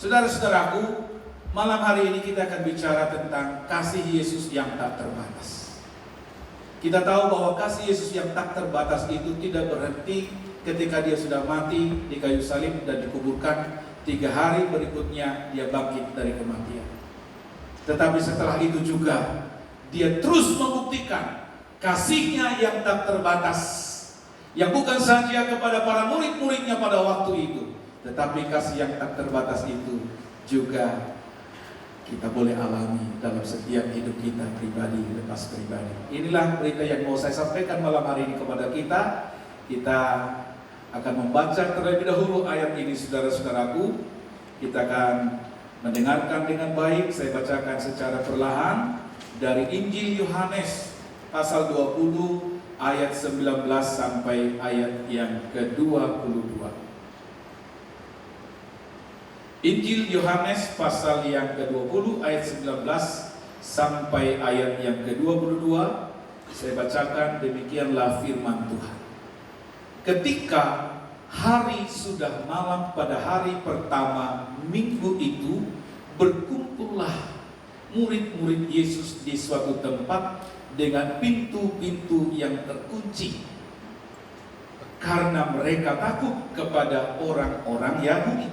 Saudara-saudaraku, malam hari ini kita akan bicara tentang kasih Yesus yang tak terbatas. Kita tahu bahwa kasih Yesus yang tak terbatas itu tidak berhenti ketika dia sudah mati di kayu salib dan dikuburkan. 3 hari berikutnya dia bangkit dari kematian. Tetapi setelah itu juga dia terus membuktikan kasihnya yang tak terbatas, yang bukan saja kepada para murid-muridnya pada waktu itu, tetapi kasih yang tak terbatas itu juga kita boleh alami dalam setiap hidup kita pribadi lepas pribadi. Inilah berita yang mau saya sampaikan malam hari ini kepada kita. Kita akan membaca terlebih dahulu ayat ini, saudara-saudaraku. Kita akan mendengarkan dengan baik. Saya bacakan secara perlahan dari Injil Yohanes pasal 20 ayat 19 sampai ayat yang ke-22. Injil Yohanes pasal yang ke-20 ayat 19 sampai ayat yang ke-22. Saya bacakan, demikianlah firman Tuhan. Ketika hari sudah malam pada hari pertama minggu itu, berkumpullah murid-murid Yesus di suatu tempat dengan pintu-pintu yang terkunci, karena mereka takut kepada orang-orang Yahudi.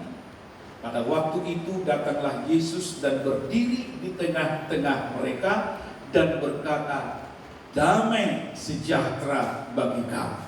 Pada waktu itu datanglah Yesus dan berdiri di tengah-tengah mereka dan berkata, "Damai sejahtera bagi kamu."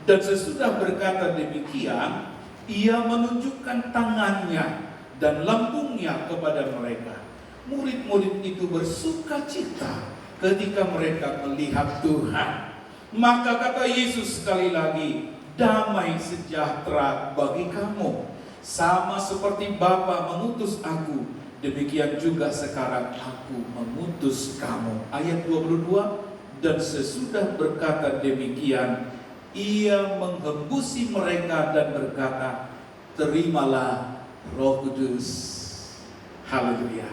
Dan sesudah berkata demikian, ia menunjukkan tangannya dan lambungnya kepada mereka. Murid-murid itu bersuka cita ketika mereka melihat Tuhan. Maka kata Yesus sekali lagi, "Damai sejahtera bagi kamu. Sama seperti Bapa mengutus aku, demikian juga sekarang aku mengutus kamu." Ayat 22, dan sesudah berkata demikian, ia menghembusi mereka dan berkata, "Terimalah Roh Kudus." Haleluya.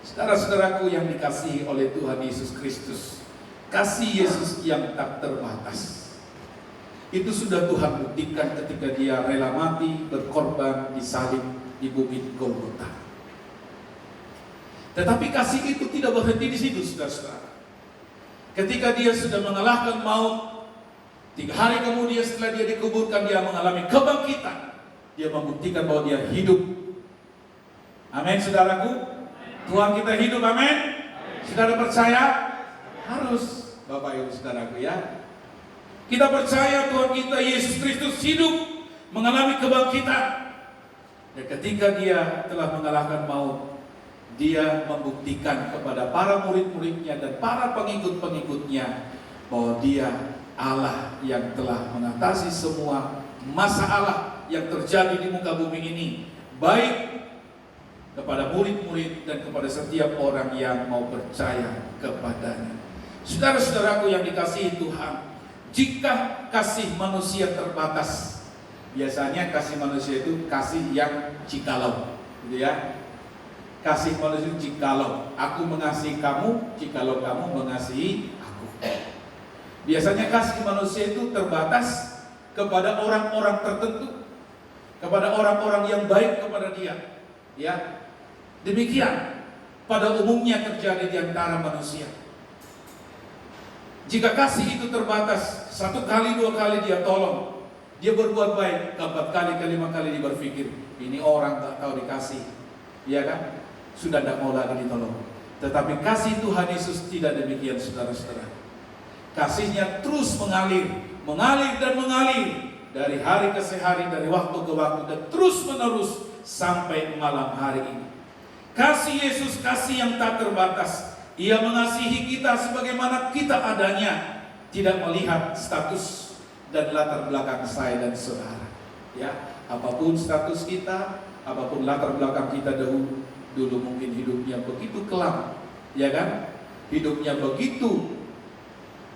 Saudara-saudaraku yang dikasihi oleh Tuhan Yesus Kristus, kasih Yesus yang tak terbatas itu sudah Tuhan buktikan ketika dia rela mati, berkorban, disalib di bukit Golgota. Tetapi kasih itu tidak berhenti di situ, saudara-saudara. Ketika dia sudah mengalahkan maut, 3 hari kemudian setelah dia dikuburkan, dia mengalami kebangkitan. Dia membuktikan bahwa dia hidup. Amin, saudaraku. Tuhan kita hidup, amin. Saudara percaya? Harus, Bapak Ibu saudaraku ya. Kita percaya Tuhan kita Yesus Kristus hidup, mengalami kebangkitan. Dan ketika dia telah mengalahkan maut, dia membuktikan kepada para murid-muridnya dan para pengikut-pengikutnya bahwa dia Allah yang telah mengatasi semua masalah yang terjadi di muka bumi ini, baik kepada murid-murid dan kepada setiap orang yang mau percaya kepadanya. Saudara-saudaraku yang dikasihi Tuhan, jika kasih manusia terbatas, biasanya kasih manusia itu kasih yang jikalau, gitu ya. Kasih manusia jikalau, aku mengasihi kamu, jikalau kamu mengasihi aku. Biasanya kasih manusia itu terbatas kepada orang-orang tertentu, kepada orang-orang yang baik kepada dia. Ya, demikian pada umumnya terjadi di antara manusia. Jika kasih itu terbatas, 1 kali 2 kali dia tolong, dia berbuat baik, 4 kali ke 5 kali dia berpikir, ini orang tak tahu dikasih, ya kan? Sudah tidak mau lagi ditolong. Tetapi kasih Tuhan Yesus tidak demikian, saudara-saudara. Kasihnya terus mengalir, mengalir dan mengalir dari hari ke hari, dari waktu ke waktu, dan terus menerus sampai malam hari ini. Kasih Yesus, kasih yang tak terbatas. Ia mengasihi kita sebagaimana kita adanya, tidak melihat status dan latar belakang saya dan saudara. Ya, apapun status kita, apapun latar belakang kita dulu mungkin hidupnya begitu kelam, ya kan? Hidupnya begitu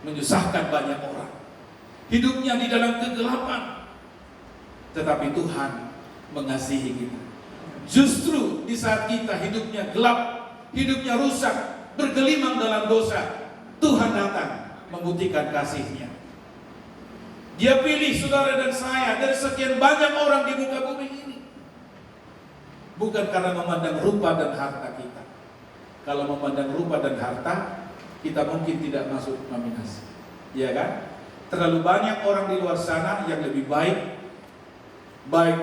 menyusahkan banyak orang, hidupnya di dalam kegelapan. Tetapi Tuhan mengasihi kita. Justru di saat kita hidupnya gelap, hidupnya rusak, bergelimang dalam dosa, Tuhan datang membuktikan kasih-Nya. Dia pilih saudara dan saya dari sekian banyak orang di muka bumi ini. bukan karena memandang rupa dan harta kita. Kalau memandang rupa dan harta, kita mungkin tidak masuk nominasi, ya kan? Terlalu banyak orang di luar sana yang lebih baik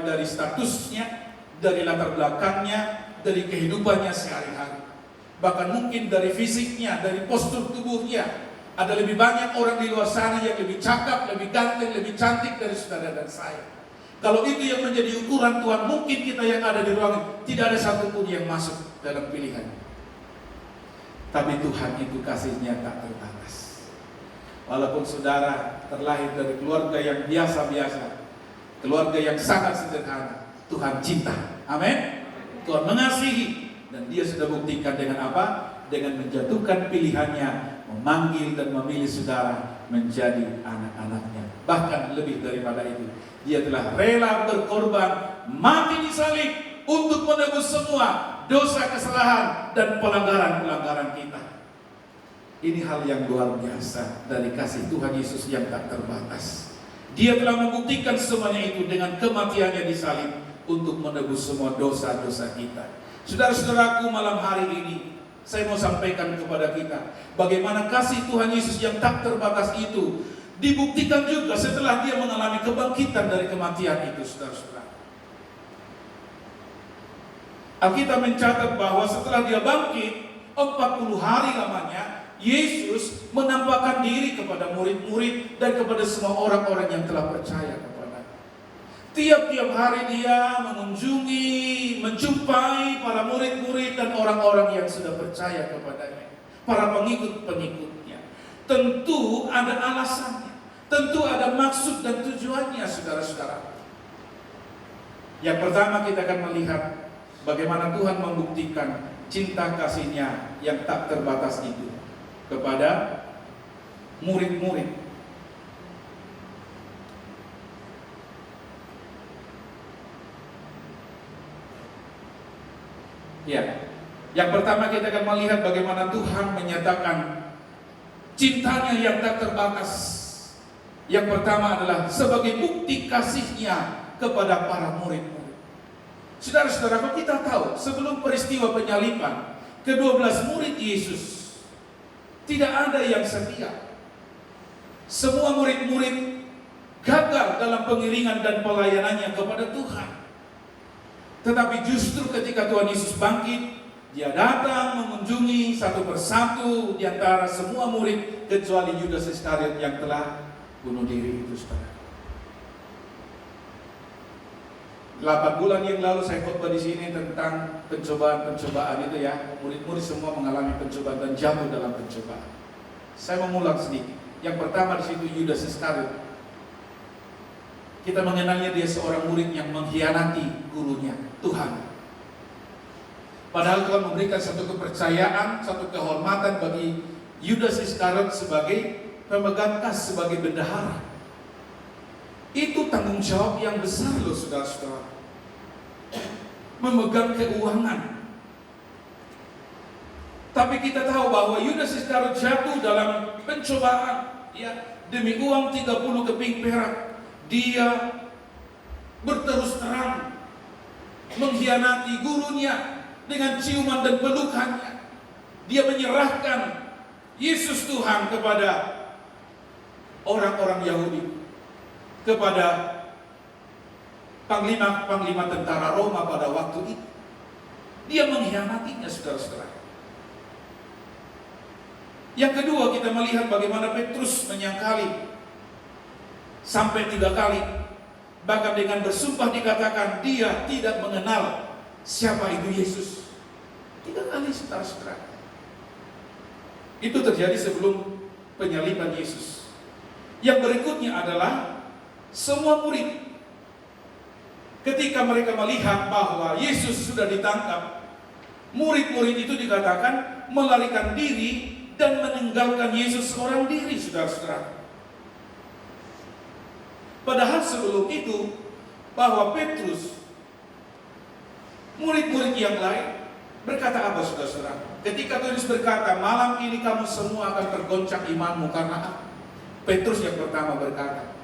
dari statusnya, dari latar belakangnya, dari kehidupannya sehari-hari, bahkan mungkin dari fisiknya, dari postur tubuhnya. Ada lebih banyak orang di luar sana yang lebih cakap, lebih ganteng, lebih cantik dari saudara dan saya. Kalau itu yang menjadi ukuran Tuhan, mungkin kita yang ada di ruangan tidak ada satupun yang masuk dalam pilihan. Tapi Tuhan itu kasihnya tak terbatas. Walaupun saudara terlahir dari keluarga yang biasa-biasa, keluarga yang sangat sederhana, Tuhan cinta. Amin. Tuhan mengasihi, dan Dia sudah buktikan dengan apa? Dengan menjatuhkan pilihannya, memanggil dan memilih saudara menjadi anak-anaknya. Bahkan lebih daripada itu, Dia telah rela berkorban, mati di salib untuk menebus semua dosa, kesalahan, dan pelanggaran-pelanggaran kita. Ini hal yang luar biasa dari kasih Tuhan Yesus yang tak terbatas. Dia telah membuktikan semuanya itu dengan kematiannya di salib untuk menebus semua dosa-dosa kita. Saudara-saudaraku, malam hari ini saya mau sampaikan kepada kita bagaimana kasih Tuhan Yesus yang tak terbatas itu dibuktikan juga setelah Dia mengalami kebangkitan dari kematian itu, saudara-saudara. Alkitab mencatat bahwa setelah Dia bangkit 40 hari lamanya, Yesus menampakkan diri kepada murid-murid dan kepada semua orang-orang yang telah percaya kepada. Tiap-tiap hari Dia mengunjungi, menjumpai para murid-murid dan orang-orang yang sudah percaya kepadanya, para pengikut-pengikutnya. Tentu ada alasannya, tentu ada maksud dan tujuannya, saudara-saudara. Yang pertama, kita akan melihat bagaimana Tuhan membuktikan cinta kasih-Nya yang tak terbatas itu kepada murid-murid. Ya, yang pertama kita akan melihat bagaimana Tuhan menyatakan cintanya yang tak terbatas. Yang pertama adalah sebagai bukti kasih-Nya kepada para murid-murid. Saudara-saudara, kita tahu sebelum peristiwa penyaliban, ke-12 murid Yesus tidak ada yang setia. Semua murid-murid gagal dalam pengiringan dan pelayanannya kepada Tuhan. Tetapi justru ketika Tuhan Yesus bangkit, Dia datang mengunjungi satu persatu di antara semua murid kecuali Yudas Iskariot yang telah bunuh diri itu, saudara. 8 bulan yang lalu saya khotbah di sini tentang pencobaan-pencobaan itu ya. Murid-murid semua mengalami pencobaan dan jatuh dalam pencobaan. Saya mengulang sedikit. Yang pertama di situ Yudas Iskariot. Kita mengenalnya dia seorang murid yang mengkhianati gurunya, Tuhan. Padahal Tuhan memberikan satu kepercayaan, satu kehormatan bagi Yudas Iskariot sebagai pemegang kas, sebagai bendahara. Itu tanggung jawab yang besar loh, saudara-saudara. Memegang keuangan. Tapi kita tahu bahwa Yudas Iskariot jatuh dalam pencobaan, ya, demi uang 30 keping perak. Dia berterus terang mengkhianati gurunya dengan ciuman dan pelukannya. Dia menyerahkan Yesus Tuhan kepada orang-orang Yahudi, kepada panglima tentara Roma pada waktu itu. Dia mengkhianatinya, saudara-saudara. Yang kedua, kita melihat bagaimana Petrus menyangkali sampai 3 kali. Bahkan dengan bersumpah dikatakan dia tidak mengenal siapa itu Yesus. 3 kali, saudara-saudara. Itu terjadi sebelum penyaliban Yesus. Yang berikutnya adalah semua murid, ketika mereka melihat bahwa Yesus sudah ditangkap, murid-murid itu dikatakan melarikan diri dan meninggalkan Yesus seorang diri, saudara-saudara. Padahal sebelum itu, bahwa Petrus, murid-murid yang lain berkata apa, saudara-saudara? Ketika Tuhan berkata, malam ini kamu semua akan tergoncang imanmu karena apa? Petrus yang pertama berkata,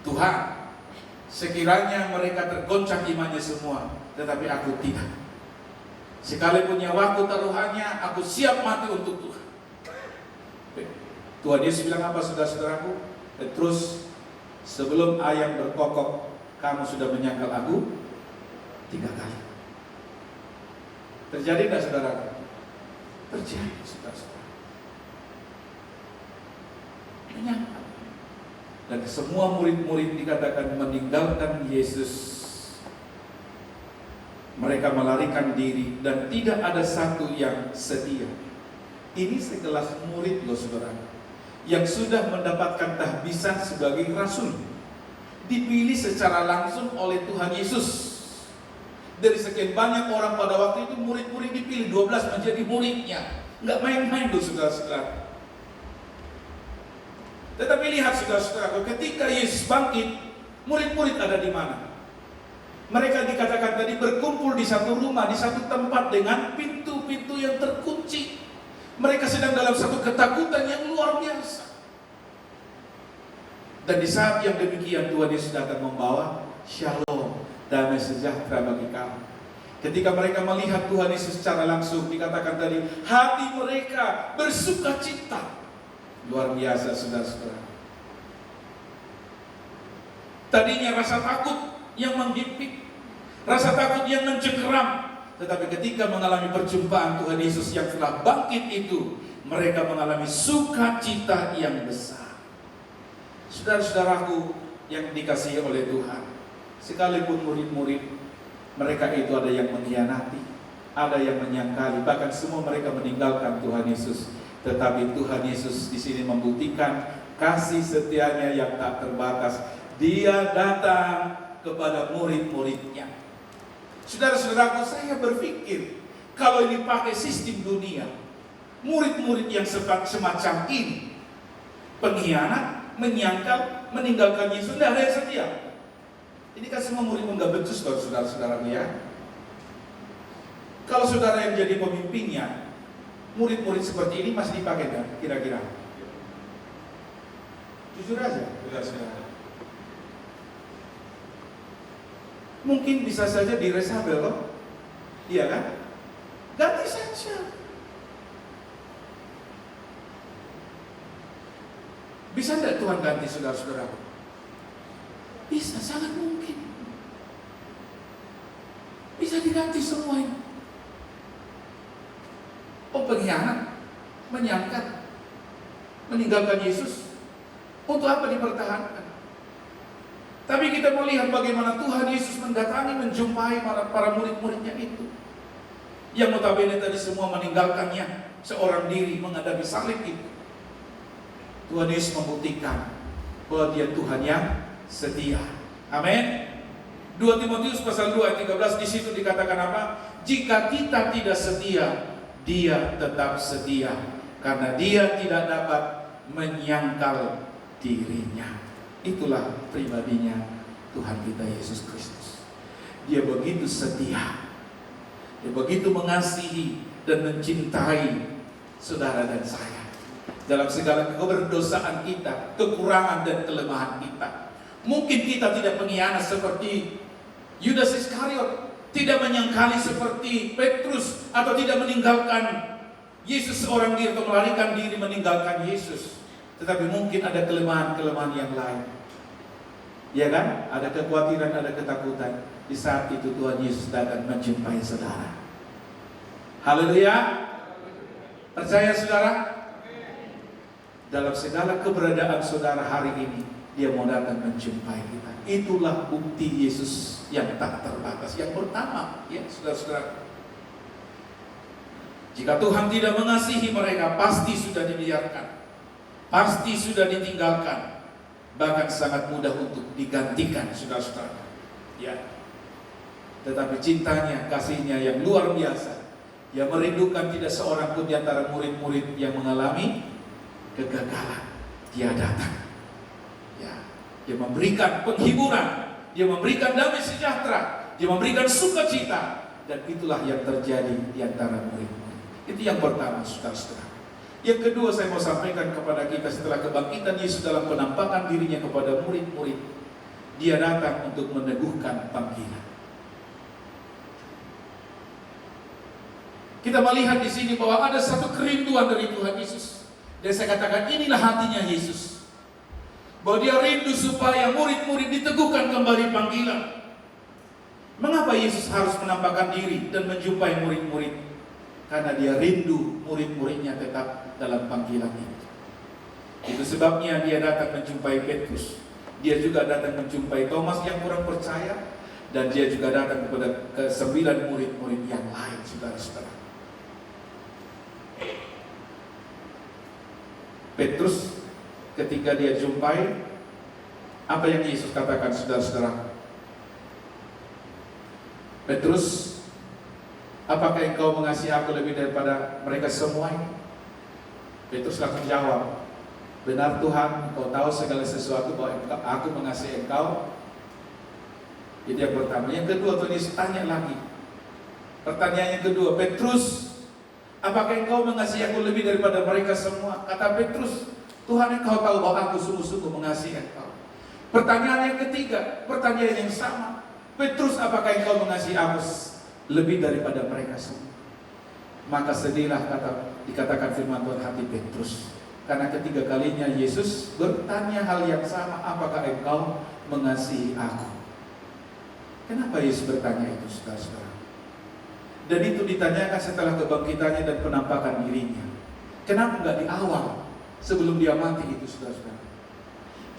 Tuhan, Sekiranya mereka tergoncang imannya semua, tetapi aku tidak. Sekalipun nyawaku taruhannya, aku siap mati untuk Tuhan. Tuhan Yesus bilang apa, saudara-saudaraku? Petrus, sebelum ayam berkokok, kamu sudah menyangkal aku 3 kali. Terjadi tidak, saudara? Terjadi, saudara-saudara. Menyangkal. Dan semua murid-murid dikatakan meninggalkan Yesus. Mereka melarikan diri dan tidak ada satu yang setia. Ini sekelas murid loh, saudara, yang sudah mendapatkan tahbisan sebagai rasul, dipilih secara langsung oleh Tuhan Yesus. Dari sekian banyak orang pada waktu itu, murid-murid dipilih 12 menjadi muridnya. Nggak main-main loh, saudara-saudara. Tetapi lihat, saudara-saudara, ketika Yesus bangkit, murid-murid ada di mana? Mereka dikatakan tadi berkumpul di satu rumah, di satu tempat dengan pintu-pintu yang terkunci. Mereka sedang dalam satu ketakutan yang luar biasa. Dan di saat yang demikian, Tuhan Yesus datang membawa shalom, damai sejahtera bagi kamu. Ketika mereka melihat Tuhan Yesus secara langsung, dikatakan tadi, hati mereka bersuka cita. Luar biasa, saudara-saudara. Tadinya rasa takut yang menghimpit, rasa takut yang mencengkeram, tetapi ketika mengalami perjumpaan Tuhan Yesus yang telah bangkit itu, mereka mengalami sukacita yang besar. Saudara-saudaraku yang dikasihi oleh Tuhan, sekalipun murid-murid mereka itu ada yang mengkhianati, ada yang menyangkali, bahkan semua mereka meninggalkan Tuhan Yesus. Tetapi Tuhan Yesus di sini membuktikan kasih setianya yang tak terbatas. Dia datang kepada murid-muridnya. Saudara-saudaraku, saya berpikir kalau ini pakai sistem dunia, murid-murid yang semacam ini, pengkhianat, menyangkal, meninggalkan Yesus, tidak ada yang setia. Ini kan semua murid nggak becus, kalau saudara-saudara ya. Kalau saudara yang jadi pemimpinnya, murid-murid seperti ini masih dipakai kan? Kira-kira? Jujur aja, saudara-saudara. Mungkin bisa saja diresabel loh, iya kan? Ganti saja. Bisa tidak Tuhan ganti, saudara-saudara? Bisa, sangat mungkin. Bisa diganti semua ini. Oh, pengkhianat, menyangkal, meninggalkan Yesus, untuk apa dipertahankan? Tapi kita melihat bagaimana Tuhan Yesus mendatangi, menjumpai para murid-muridnya itu, yang notabene tadi semua meninggalkannya seorang diri menghadapi salib itu. Tuhan Yesus membuktikan bahwa Dia Tuhan yang setia. Amin. 2 Timotius pasal 2 ayat 13, di situ dikatakan apa? Jika kita tidak setia, Dia tetap setia, karena Dia tidak dapat menyangkal dirinya. Itulah pribadinya Tuhan kita Yesus Kristus. Dia begitu setia, Dia begitu mengasihi dan mencintai saudara dan saya. Dalam segala keberdosaan kita, kekurangan dan kelemahan kita, mungkin kita tidak pengkhianat seperti Yudas Iskariot, tidak menyangkali seperti Petrus, atau tidak meninggalkan Yesus seorang diri atau melarikan diri meninggalkan Yesus. Tetapi mungkin ada kelemahan-kelemahan yang lain. Ya kan? Ada kekhawatiran, ada ketakutan. Di saat itu Tuhan Yesus datang menjumpai saudara. Haleluya. Percaya saudara? Dalam segala keberadaan saudara hari ini, Dia mau datang menjumpai kita. Itulah bukti Yesus yang tak terbatas. Yang pertama, ya saudara-saudara, jika Tuhan tidak mengasihi mereka, pasti sudah dibiarkan, pasti sudah ditinggalkan, bahkan sangat mudah untuk digantikan, saudara-saudara. Ya. Tetapi cintanya, kasihnya yang luar biasa, Dia merindukan tidak seorang pun di antara murid-murid yang mengalami kegagalan. Dia datang. Ya. Dia memberikan penghiburan, Dia memberikan damai sejahtera, Dia memberikan sukacita, dan itulah yang terjadi di antara murid-murid. Itu yang pertama, saudara-saudara. Yang kedua, saya mau sampaikan kepada kita setelah kebangkitan Yesus dalam penampakan dirinya kepada murid-murid, dia datang untuk meneguhkan panggilan. Kita melihat di sini bahwa ada satu kerinduan dari Tuhan Yesus. Dan saya katakan inilah hatinya Yesus. Bahwa dia rindu supaya murid-murid diteguhkan kembali panggilan. Mengapa Yesus harus menampakkan diri dan menjumpai murid-murid? Karena dia rindu murid-muridnya tetap dalam panggilan itu. Itu sebabnya dia datang menjumpai Petrus. Dia juga datang menjumpai Thomas yang kurang percaya. Dan dia juga datang kepada ke-9 murid-murid yang lain, saudara-saudara. Petrus ketika dia jumpai, apa yang Yesus katakan, saudara-saudara? Petrus, apakah engkau mengasihi aku lebih daripada mereka semua ini? Petrus langsung jawab, benar Tuhan, engkau tahu segala sesuatu bahwa aku mengasihi engkau. Itu yang pertama. Yang kedua, Tuhan Yesus tanya lagi. Pertanyaan yang kedua, Petrus, apakah engkau mengasihi aku lebih daripada mereka semua? Kata Petrus, Tuhan, engkau tahu bahwa aku sungguh-sungguh mengasihi engkau. Pertanyaan yang ketiga, pertanyaan yang sama, Petrus, apakah engkau mengasihi aku lebih daripada mereka semua? Maka sedihlah dikatakan firman Tuhan hati Petrus. Karena ketiga kalinya Yesus bertanya hal yang sama, apakah engkau mengasihi aku? Kenapa Yesus bertanya itu, saudara-saudara? Dan itu ditanyakan setelah kebangkitannya dan penampakan dirinya. Kenapa enggak di awal, sebelum dia mati itu, saudara-saudara?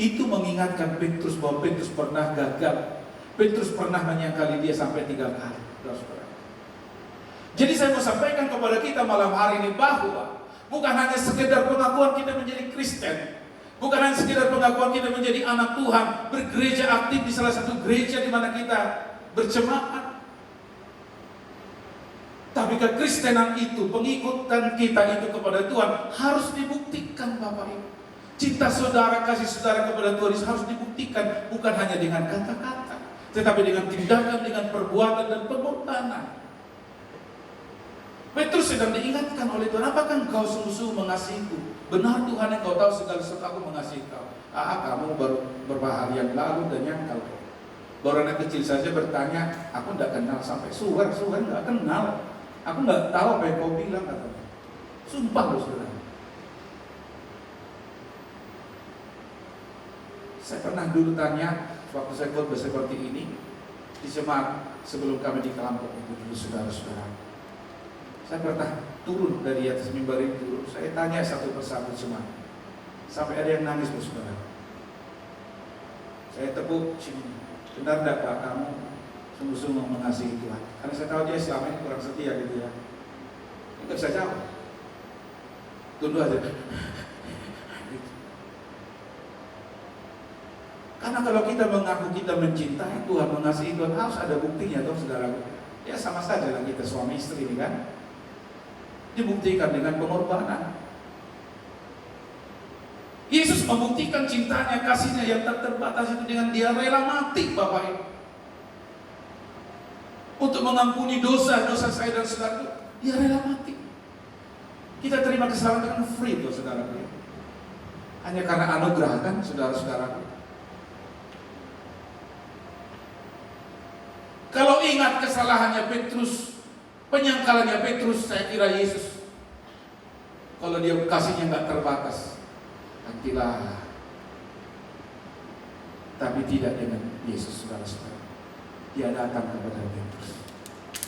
Itu mengingatkan Petrus bahwa Petrus pernah gagal. Petrus pernah menyangkali dia sampai 3 kali, saudara-saudara. Jadi saya mau sampaikan kepada kita malam hari ini bahwa bukan hanya sekedar pengakuan kita menjadi Kristen, bukan hanya sekedar pengakuan kita menjadi anak Tuhan, bergereja aktif di salah satu gereja di mana kita berjemaat. Tapi kekristenan itu, pengikutan kita itu kepada Tuhan harus dibuktikan, Bapak Ibu. Cinta saudara, kasih saudara kepada Tuhan harus dibuktikan, bukan hanya dengan kata-kata, tetapi dengan tindakan, dengan perbuatan dan pengorbanan. Petrus sedang diingatkan oleh Tuhan, apakah engkau sungguh-sungguh mengasihiku? Benar Tuhan, engkau tahu segala sesuatu, aku mengasihi kau. Kamu baru beberapa hari yang lalu dan nyangkal. Baru anak kecil saja bertanya, aku tidak kenal sampai suar tidak kenal. Aku tidak tahu apa yang kau bilang, katanya. Sumpah loh, saudara. Saya pernah dulu tanya, waktu saya khotbah seperti ini di jemaat sebelum kami di kelompok itu dulu, saudara-saudara. Saya pernah turun dari atas mimbar itu, saya tanya satu persatu jemaat, sampai ada yang nangis, saudara. Saya tepuk sini, benar tidak Pak, kamu sungguh-sungguh mengasihi Tuhan? Karena saya tahu dia selama ini kurang setia gitu ya. Enggak bisa jawab, tunduk aja. Karena kalau kita mengaku kita mencintai Tuhan, mengasihi Tuhan, harus ada buktinya, toh saudara. Ya sama saja lah kita suami istri ini kan. Dibuktikan dengan pengorbanan. Yesus membuktikan cintanya, kasihnya yang tak terbatas itu dengan dia rela mati, Bapak Ibu. Untuk mengampuni dosa-dosa saya dan saudara, dia rela mati. Kita terima keselamatan dengan free, tuh saudara. Hanya karena anugerah kan, saudara-saudara. Kalau ingat kesalahannya Petrus, penyangkalannya Petrus, saya kira Yesus, kalau dia kasihnya nggak terbatas, nantilah. Tapi tidak dengan Yesus, saudara-saudara. Dia datang kepada Petrus.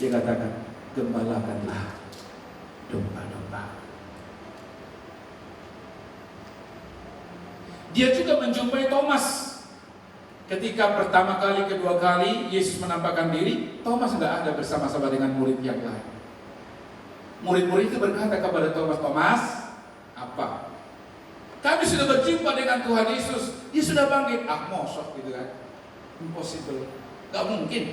Dia katakan, gembalakanlah domba-domba. Dia juga menjumpai Thomas. Ketika pertama kali, kedua kali Yesus menampakkan diri, Thomas nggak ada bersama-sama dengan murid yang lain. Murid-murid itu berkata kepada Thomas, Thomas, apa? Kami sudah berjumpa dengan Tuhan Yesus, dia sudah bangkit. Mosok gitu kan? Impossible, nggak mungkin.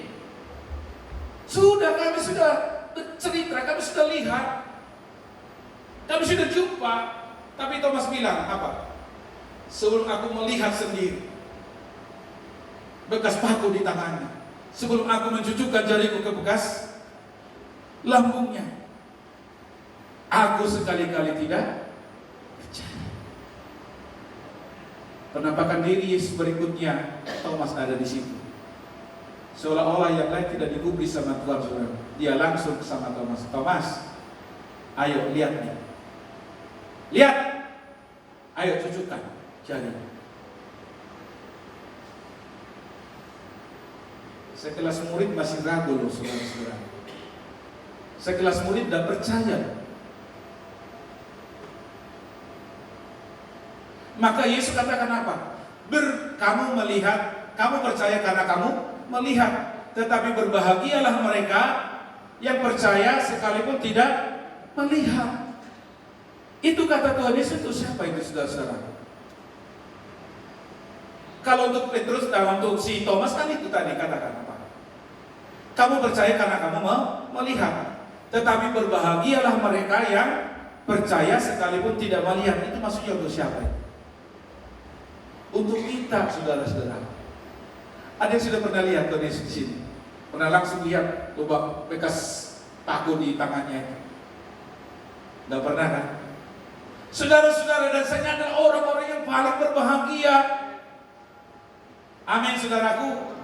Kami sudah bercerita, kami sudah lihat, kami sudah jumpa. Tapi Thomas bilang apa? Sebelum aku melihat sendiri bekas paku di tangannya, sebelum aku mencucukkan jariku ke bekas lambungnya, aku sekali-kali tidak percaya. Penampakan diri Yesus berikutnya, Thomas ada di situ. Seolah-olah yang lain tidak digubris sama Tuhan, saudara. Dia langsung sama Thomas. Thomas, ayo lihat nih. Lihat. Ayo cucukkan jari. Sekelas murid masih ragu loh, saudara-saudara. Sekelas murid tidak percaya. Maka Yesus katakan apa? Kamu melihat, kamu percaya karena kamu melihat. Tetapi berbahagialah mereka yang percaya sekalipun tidak melihat. Itu kata Tuhan Yesus. Itu siapa itu, saudara-saudara? Kalau untuk Petrus dan untuk si Thomas kan itu tadi katakan apa? Kamu percaya karena kamu melihat. Tetapi berbahagialah mereka yang percaya sekalipun tidak melihat. Itu maksudnya untuk siapa? Untuk kita, saudara-saudara. Ada yang sudah pernah lihat Tuhan Yesus di sini? Pernah langsung lihat lubang bekas paku di tangannya itu? Tidak pernah kan? Saudara-saudara, dan saya adalah orang-orang yang paling berbahagia. Amin, saudaraku.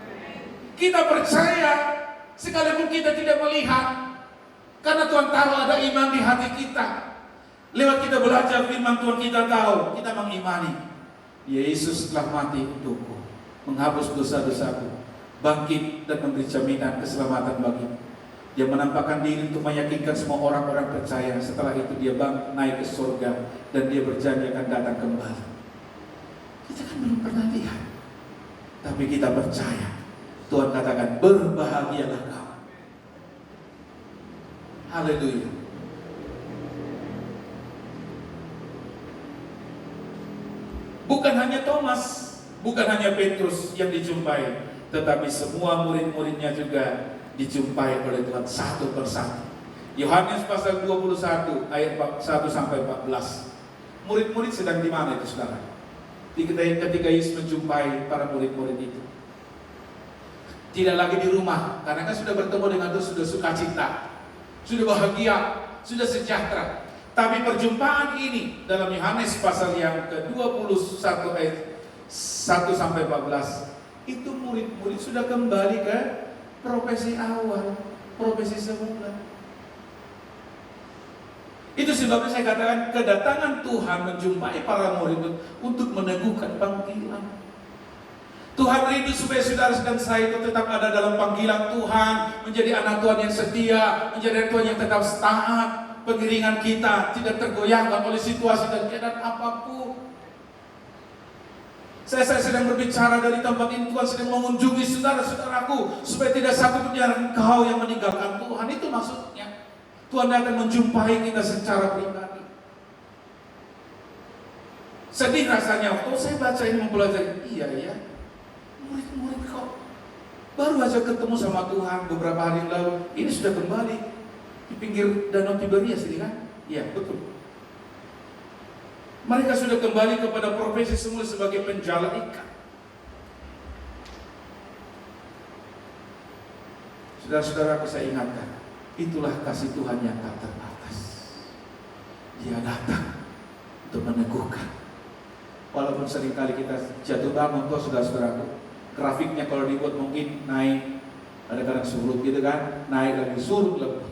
Kita percaya sekalipun kita tidak melihat, karena Tuhan taruh ada iman di hati kita. Lewat kita belajar firman Tuhan, kita tahu, kita mengimani Yesus telah mati untukku, menghapus dosa-dosaku, bangkit dan memberi jaminan keselamatan bagiku. Dia menampakkan diri untuk meyakinkan semua orang-orang percaya. Setelah itu dia naik ke surga dan dia berjanji akan datang kembali. Kita kan belum pernah lihat, tapi kita percaya. Tuhan katakan, berbahagialah kau. Haleluya. Bukan hanya Thomas, bukan hanya Petrus yang dijumpai, tetapi semua murid-muridnya juga dijumpai oleh Tuhan satu persatu. Yohanes pasal 21 ayat 1 sampai 14. Murid-murid sedang di mana itu, saudara? Ketika Yesus menjumpai para murid-murid itu, tidak lagi di rumah, karena kan sudah bertemu dengan Tuhan, sudah sukacita, sudah bahagia, sudah sejahtera. Tapi perjumpaan ini dalam Yohanes pasal yang ke-21 ayat 1 sampai 14, itu murid-murid sudah kembali ke profesi awal, profesi semula. Itu sebabnya saya katakan kedatangan Tuhan menjumpai para murid untuk meneguhkan panggilan. Tuhan rindu supaya saudara dan saya itu tetap ada dalam panggilan Tuhan, menjadi anak Tuhan yang setia, menjadi anak Tuhan yang tetap taat. Pengiringan kita tidak tergoyahkan oleh situasi dan keadaan apapun. Saya sedang berbicara dari tempat ini, Tuhan sedang mengunjungi saudara-saudaraku, supaya tidak satu pun dari engkau yang meninggalkan Tuhan. Itu maksudnya. Tuhan akan menjumpai kita secara pribadi. Sedih rasanya waktu saya baca ini mempelajari, iya ya, murid-murid kok baru aja ketemu sama Tuhan beberapa hari yang lalu, ini sudah kembali di pinggir Danau Tiberias ini kan? Iya, betul. Mereka sudah kembali kepada profesi semula sebagai penjala ikan. Saudara-saudara, saya ingatkan, itulah kasih Tuhan yang tak terbatas. Dia datang untuk meneguhkan. Walaupun seringkali kita jatuh bangun, tuh saudara-saudaraku, grafiknya kalau dibuat mungkin naik, kadang-kadang surut gitu kan, naik lagi, surut lagi.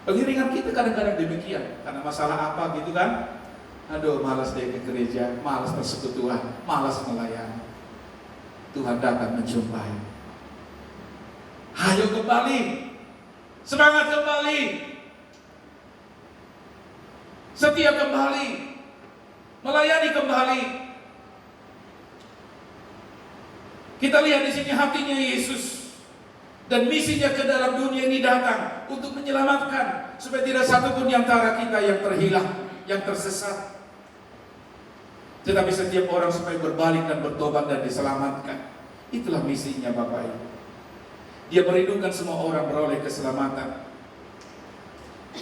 Pengiringan kita kadang-kadang demikian, karena masalah apa gitu kan. Aduh, malas deh ke gereja, malas persekutuan, malas melayani. Tuhan datang menjumpai. Ayo kembali, semangat kembali, setia kembali, melayani kembali. Kita lihat di sini hatinya Yesus. Dan misinya ke dalam dunia ini datang untuk menyelamatkan, supaya tidak satu pun di antara kita yang terhilang, yang tersesat. Tetapi setiap orang supaya berbalik dan bertobat dan diselamatkan. Itulah misinya Bapak Ibu. Dia merindukan semua orang beroleh keselamatan.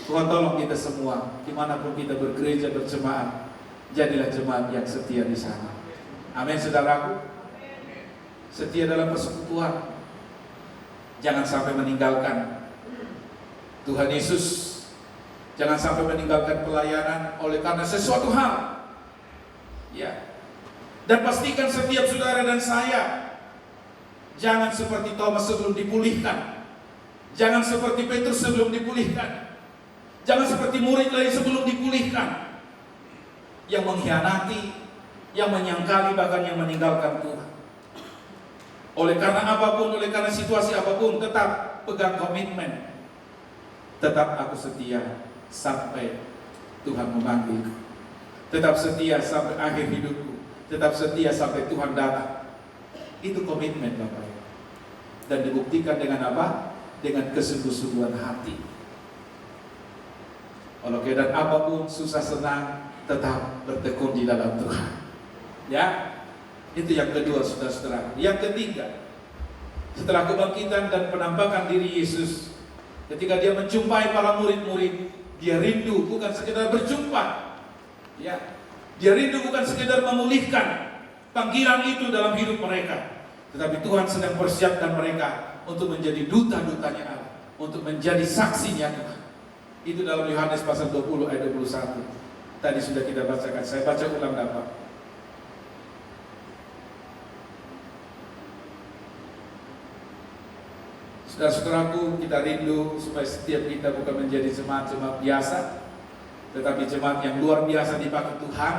Tuhan tolong kita semua, dimanapun kita bergereja berjemaat, jadilah jemaat yang setia di sana. Amin, saudaraku. Setia dalam persekutuan. Jangan sampai meninggalkan Tuhan Yesus. Jangan sampai meninggalkan pelayanan oleh karena sesuatu hal. Ya. Dan pastikan setiap saudara dan saya jangan seperti Thomas sebelum dipulihkan. Jangan seperti Petrus sebelum dipulihkan. Jangan seperti murid lain sebelum dipulihkan. Yang mengkhianati, yang menyangkali, bahkan yang meninggalkan Tuhan. Oleh karena apapun, oleh karena situasi apapun, tetap pegang komitmen. Tetap aku setia sampai Tuhan memanggil. Tetap setia sampai akhir hidupku. Tetap setia sampai Tuhan datang. Itu komitmen Bapak Ibu. Dan dibuktikan dengan apa? Dengan kesungguh-sungguhan hati. Walau keadaan apapun, susah senang, tetap bertekun di dalam Tuhan. Ya, itu yang kedua, saudara-saudara. Yang ketiga, setelah kebangkitan dan penampakan diri Yesus, ketika dia menjumpai para murid-murid, dia rindu bukan sekedar berjumpa. Ya, dia rindu bukan sekedar memulihkan panggilan itu dalam hidup mereka, tetapi Tuhan sedang persiapkan mereka untuk menjadi duta-dutanya Allah, untuk menjadi saksinya Tuhan. Itu dalam Yohanes pasal 20 ayat 21. Tadi sudah kita bacakan, saya baca ulang dapat. Saudara-saudaraku, kita rindu supaya setiap kita bukan menjadi jemaat-jemaat biasa, tetapi jemaat yang luar biasa dipakai Tuhan,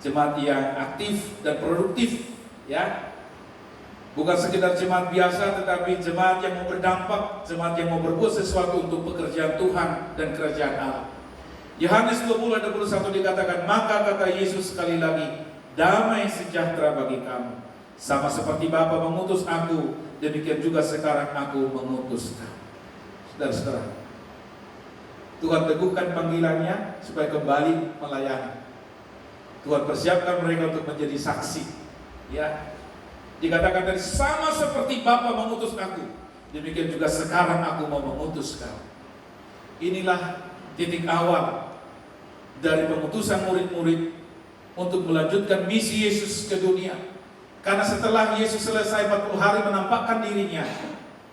jemaat yang aktif dan produktif, ya. Bukan sekedar jemaat biasa, tetapi jemaat yang mau berdampak, jemaat yang mau berbuat sesuatu untuk pekerjaan Tuhan dan kerajaan Allah. Yohanes 20 ayat 21 dikatakan, maka kata Yesus sekali lagi, damai sejahtera bagi kamu. Sama seperti Bapa mengutus aku, demikian juga sekarang aku mengutus kamu. Saudara-saudara, Tuhan teguhkan panggilannya supaya kembali melayani. Tuhan persiapkan mereka untuk menjadi saksi. Ya, dikatakan tadi, sama seperti Bapa mengutus aku, demikian juga sekarang aku mau mengutus kamu. Inilah titik awal dari pengutusan murid-murid untuk melanjutkan misi Yesus ke dunia. Karena setelah Yesus selesai 40 hari menampakkan dirinya,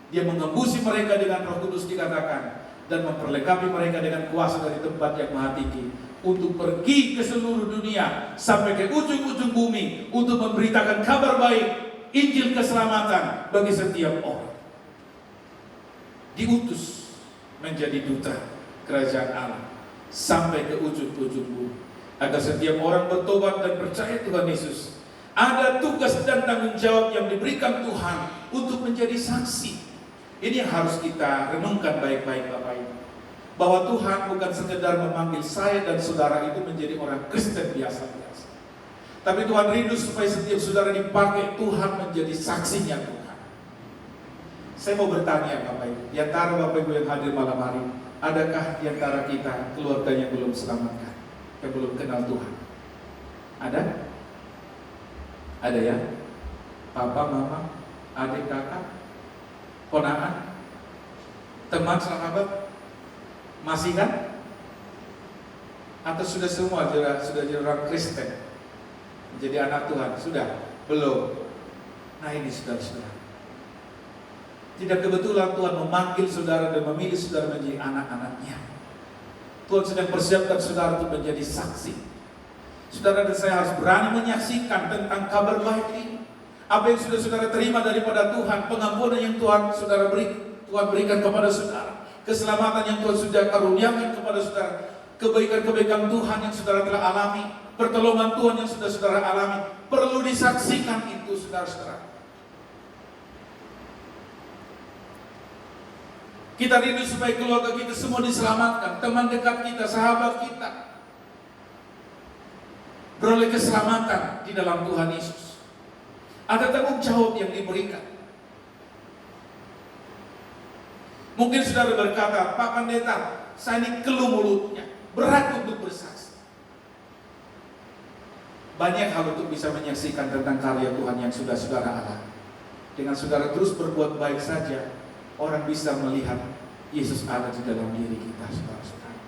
dia mengembusi mereka dengan Roh Kudus dikatakan, dan memperlengkapi mereka dengan kuasa dari tempat yang maha tinggi, untuk pergi ke seluruh dunia sampai ke ujung-ujung bumi untuk memberitakan kabar baik, Injil keselamatan bagi setiap orang. Diutus menjadi duta kerajaan Allah sampai ke ujung-ujung bumi, agar setiap orang bertobat dan percaya Tuhan Yesus. Ada tugas dan tanggung jawab yang diberikan Tuhan untuk menjadi saksi. Ini yang harus kita renungkan baik-baik Bapak Ibu, bahwa Tuhan bukan sekedar memanggil saya dan saudara itu menjadi orang Kristen biasa-biasa, tapi Tuhan rindu supaya setiap saudara dipakai Tuhan menjadi saksinya Tuhan. Saya mau bertanya Bapak Ibu, di antara Bapak Ibu yang hadir malam hari, adakah di antara kita keluarganya belum selamatkan, yang belum kenal Tuhan? Ada? Ada ya? Papa, mama, adik, kakak, ponakan, teman, sahabat, masih kan? Atau sudah semua sudah jadi orang Kristen, menjadi anak Tuhan? Sudah? Belum? Nah ini saudara-saudara, tidak kebetulan Tuhan memanggil saudara dan memilih saudara menjadi anak-anaknya. Tuhan sedang persiapkan saudara untuk menjadi saksi. Saudara dan saya harus berani menyaksikan tentang kabar baik ini. Apa yang sudah saudara terima daripada Tuhan, pengampunan yang Tuhan berikan kepada saudara, keselamatan yang Tuhan sudah karuniakan kepada saudara, kebaikan-kebaikan Tuhan yang saudara telah alami, pertolongan Tuhan yang sudah saudara alami, perlu disaksikan itu saudara-saudara. Kita rindu supaya keluarga kita semua diselamatkan, teman dekat kita, sahabat kita beroleh keselamatan di dalam Tuhan Yesus. Ada tanggung jawab yang diberikan. Mungkin saudara berkata, Pak Pendeta, saya ini keluh mulutnya, berat untuk bersaksi. Banyak hal untuk bisa menyaksikan tentang karya Tuhan yang sudah saudara alami. Dengan saudara terus berbuat baik saja, orang bisa melihat Yesus ada di dalam diri kita, saudara-saudara.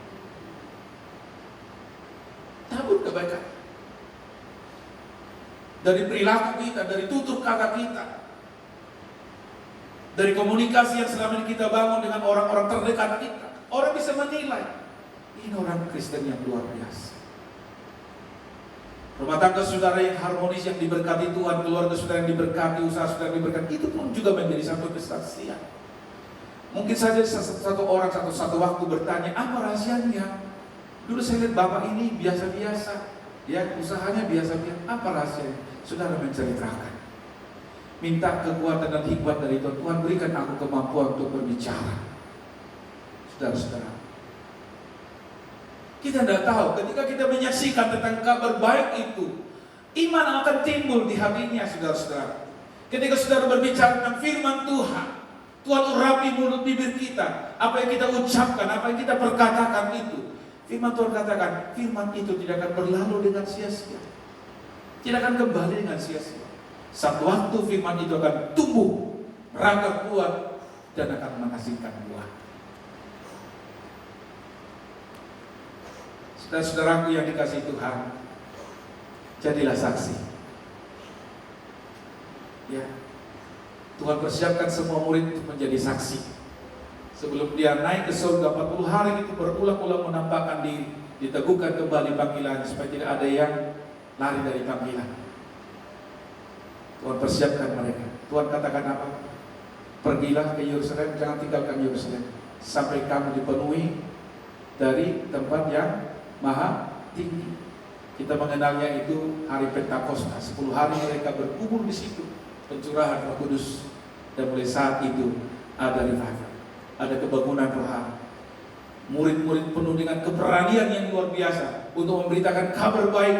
Tabur kebaikan dari perilaku kita, dari tutur kata kita, dari komunikasi yang selama ini kita bangun dengan orang-orang terdekat kita. Orang bisa menilai, ini orang Kristen yang luar biasa. Rumah tangga saudara yang harmonis, yang diberkati Tuhan, keluarga saudara yang diberkati, usaha saudara yang diberkati, itu pun juga menjadi satu kesaksian. Mungkin saja satu orang satu waktu bertanya, apa rahasianya? Dulu saya lihat bapak ini biasa-biasa, ya usahanya biasa-biasa. Apa rahasianya? Saudara menceritakan. Minta kekuatan dan hikmat dari Tuhan. Tuhan berikan aku kemampuan untuk berbicara. Saudara-saudara, kita tidak tahu ketika kita menyaksikan tentang kabar baik itu, iman akan timbul di hatinya, saudara-saudara. Ketika saudara berbicara tentang firman Tuhan, Tuhan urapi mulut bibir kita. Apa yang kita ucapkan, apa yang kita perkatakan itu, firman Tuhan katakan, firman itu tidak akan berlalu dengan sia-sia, tidak akan kembali dengan sia-sia. Satu waktu firman itu akan tumbuh, berakar kuat, dan akan menghasilkan buah. Saudara-saudaraku yang dikasihi Tuhan, jadilah saksi. Ya, Tuhan persiapkan semua murid untuk menjadi saksi. Sebelum dia naik ke surga 40 hari itu berulang-ulang menampakkan diri, diteguhkan kembali panggilan supaya tidak ada yang lari dari panggilan. Tuhan persiapkan mereka. Tuhan katakan apa? Pergilah ke Yerusalem, jangan tinggalkan Yerusalem sampai kamu dipenuhi dari tempat yang maha tinggi. Kita mengenalnya itu hari Pentakosta. 10 hari mereka berkubur di situ, pencurahan Roh Kudus, dan mulai saat itu ada revival, ada kebangunan rohani. Murid-murid penuh dengan keberanian yang luar biasa untuk memberitakan kabar baik.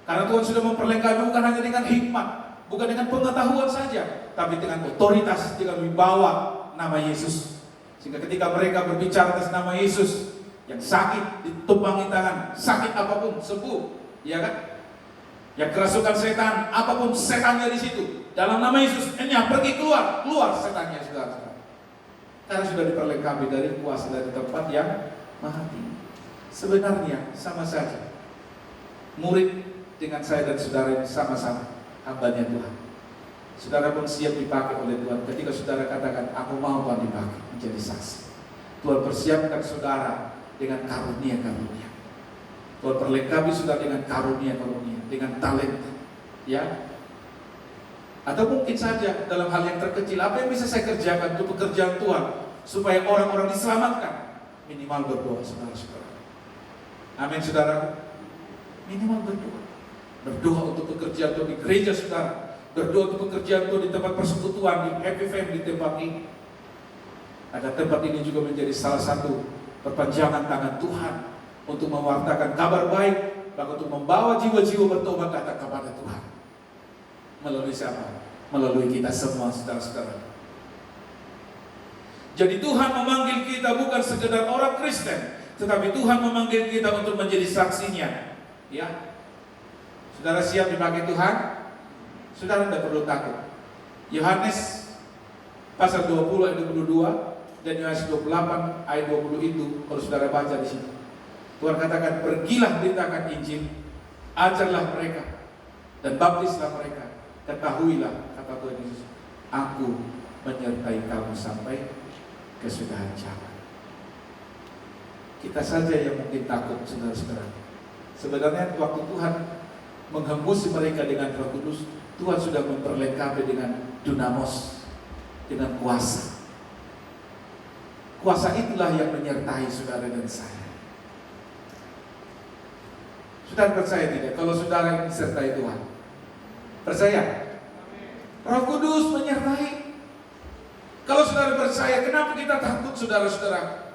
Karena Tuhan sudah memperlengkapi bukan hanya dengan hikmat, bukan dengan pengetahuan saja, tapi dengan otoritas, dengan membawa nama Yesus. Sehingga ketika mereka berbicara atas nama Yesus, yang sakit ditumpangi tangan, sakit apapun sembuh, ya kan? Yang kerasukan setan, apapun setannya di situ, dalam nama Yesus, pergi keluar setannya, saudara. Karena sudah diperlengkapi dari kuasa dari tempat yang maha tinggi. Sebenarnya sama saja. Murid dengan saya dan saudara ini sama-sama hambanya Tuhan. Saudara pun siap dipakai oleh Tuhan. Ketika saudara katakan, aku mau Tuhan dipakai menjadi saksi. Tuhan persiapkan saudara dengan karunia-karunia. Tuhan perlengkapi saudara dengan karunia-karunia, dengan talenta, ya. Atau mungkin saja dalam hal yang terkecil, apa yang bisa saya kerjakan untuk pekerjaan Tuhan supaya orang-orang diselamatkan? Minimal berdoa, saudara-saudara. Amin, saudara. Minimal berdoa. Berdoa untuk pekerjaan Tuhan di gereja saudara, berdoa untuk pekerjaan Tuhan di tempat persekutuan, di Happy Family, di tempat ini. Agar tempat ini juga menjadi salah satu perpanjangan tangan Tuhan untuk mewartakan kabar baik, bahkan untuk membawa jiwa-jiwa bertobat datang kepada Tuhan. Melalui siapa? Melalui kita semua, saudara-saudara. Jadi Tuhan memanggil kita bukan sekedar orang Kristen, tetapi Tuhan memanggil kita untuk menjadi saksinya. Ya, saudara siap dipakai Tuhan? Saudara tidak perlu takut. Yohanes pasal 20 ayat 22 dan Yohanes 28 ayat 20 itu, kalau saudara baca di situ, Tuhan katakan, pergilah beritakan Injil, ajarlah mereka dan baptislah mereka. Ketahuilah, kata Tuhan Yesus, aku menyertai kamu sampai kesudahan zaman. Kita saja yang mungkin takut, saudara-saudara. Sebenarnya waktu Tuhan menghembus mereka dengan Roh Kudus, Tuhan sudah memperlengkapi dengan dunamos, dengan kuasa. Kuasa itulah yang menyertai saudara dan saya. Saudara percaya tidak? Kalau saudara yang disertai Tuhan, percaya? Roh Kudus menyertai. Kalau saudara percaya, kenapa kita takut, saudara-saudara?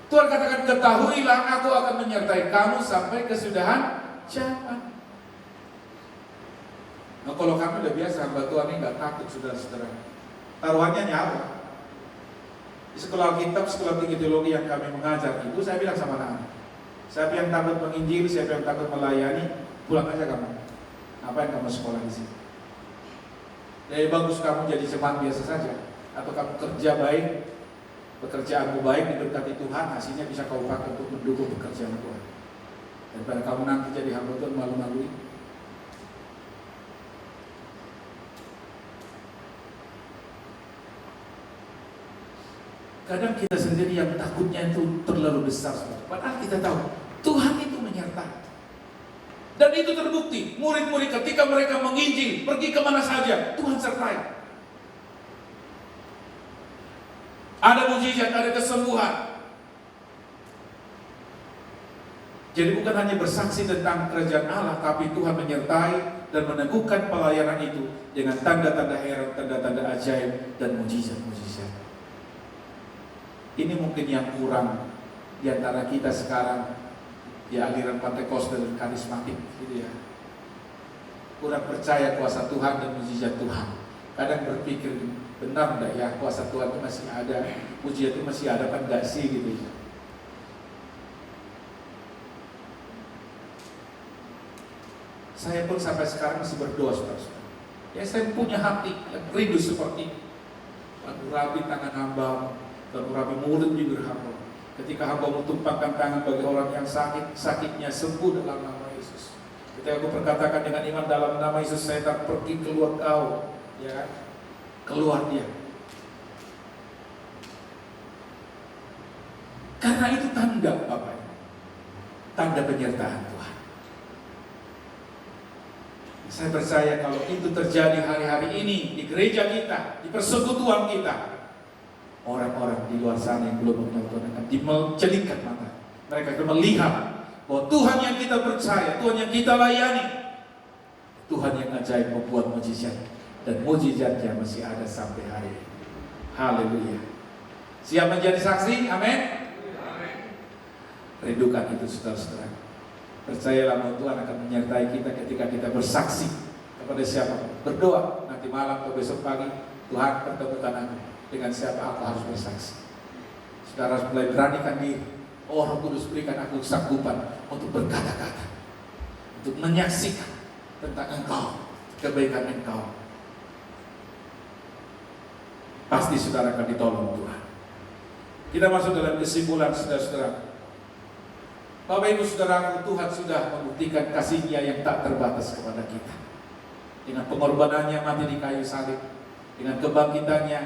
Tuhan katakan, ketahuilah aku akan menyertai kamu sampai kesudahan zaman. Nah, kalau kami udah biasa hamba Tuhan ini gak takut, saudara-saudara. Taruhannya nyawa. Di sekolah Alkitab, sekolah tinggi teologi yang kami mengajar itu, saya bilang sama anak-anak, siapa yang takut menginjil, siapa yang takut melayani, pulang aja kamu. Ngapain kamu sekolah di sini? Lebih bagus kamu jadi jemaat biasa saja, atau kamu kerja baik, pekerjaanmu baik, diberkati Tuhan, hasilnya bisa kau pakai untuk mendukung pekerjaan Tuhan. Daripada kamu nanti jadi hamba Tuhan malu-malui. Kadang kita sendiri yang takutnya itu terlalu besar, padahal kita tahu Tuhan itu menyertai. Dan itu terbukti, murid-murid ketika mereka menginjil, pergi kemana saja, Tuhan sertai. Ada mujizat, ada kesembuhan. Jadi bukan hanya bersaksi tentang kerajaan Allah, tapi Tuhan menyertai dan meneguhkan pelayanan itu dengan tanda-tanda heran, tanda-tanda ajaib, dan mujizat-mujizat. Ini mungkin yang kurang di antara kita sekarang, di aliran Pentekoste dan karismatik, gitu ya. Kurang percaya kuasa Tuhan dan mujizat Tuhan. Kadang berpikir, benar enggak ya kuasa Tuhan itu masih ada, mujizat itu masih ada, kan enggak sih gitu ya. Saya pun sampai sekarang masih berdoa, saudara. Ya, saya punya hati yang rindu seperti Tuhan urapi tangan hamba, Tuhan urapi mulut bibir hamba. Ketika hamba menumpangkan tangan bagi orang yang sakit, sakitnya sembuh dalam nama Yesus. Ketika aku berkatakan dengan iman dalam nama Yesus, saya tak pergi keluar kau, ya, keluar dia. Karena itu tanda, Bapak, tanda penyertaan Tuhan. Saya percaya kalau itu terjadi hari-hari ini di gereja kita, di persekutuan kita, orang-orang di luar sana yang belum mengenal Tuhan akan dicelingkan mata. Mereka akan melihat bahwa Tuhan yang kita percaya, Tuhan yang kita layani, Tuhan yang ajaib membuat mujizat, dan mujizatnya masih ada sampai hari ini. Haleluya. Siap menjadi saksi? Amin. Rindukan itu, saudara-saudara. Percayalah bahwa Tuhan akan menyertai kita ketika kita bersaksi kepada siapa. Berdoa nanti malam atau besok pagi, Tuhan pertemukan aku dengan siapa aku harus bersaksi. Saudara harus mulai beranikan diri. Oh, Roh Kudus berikan aku kesanggupan untuk berkata-kata, untuk menyaksikan tentang Engkau, kebaikan Engkau. Pasti saudara akan ditolong Tuhan. Kita masuk dalam kesimpulan, saudara-saudara. Bapak Ibu Saudara, Tuhan sudah membuktikan kasih-Nya yang tak terbatas kepada kita. Dengan pengorbanannya mati di kayu salib, dengan kebangkitannya,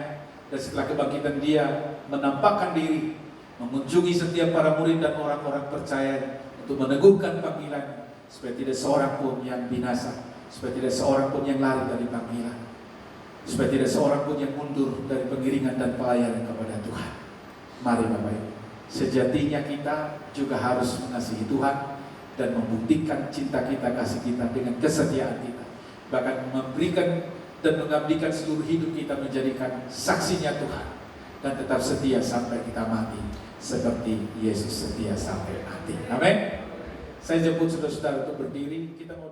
dan setelah kebangkitan Dia menampakkan diri, mengunjungi setiap para murid dan orang-orang percaya untuk meneguhkan panggilan, supaya tidak seorang pun yang binasa, supaya tidak seorang pun yang lari dari panggilan, supaya tidak seorang pun yang mundur dari pengiringan dan pelayanan kepada Tuhan. Mari Bapak Ibu, sejatinya kita juga harus mengasihi Tuhan dan membuktikan cinta kita, kasih kita dengan kesetiaan kita, bahkan memberikan dan mengabdikan seluruh hidup kita menjadikan saksinya Tuhan, dan tetap setia sampai kita mati seperti Yesus setia sampai mati. Amin. Saya jemput saudara-saudara untuk berdiri. Kita mau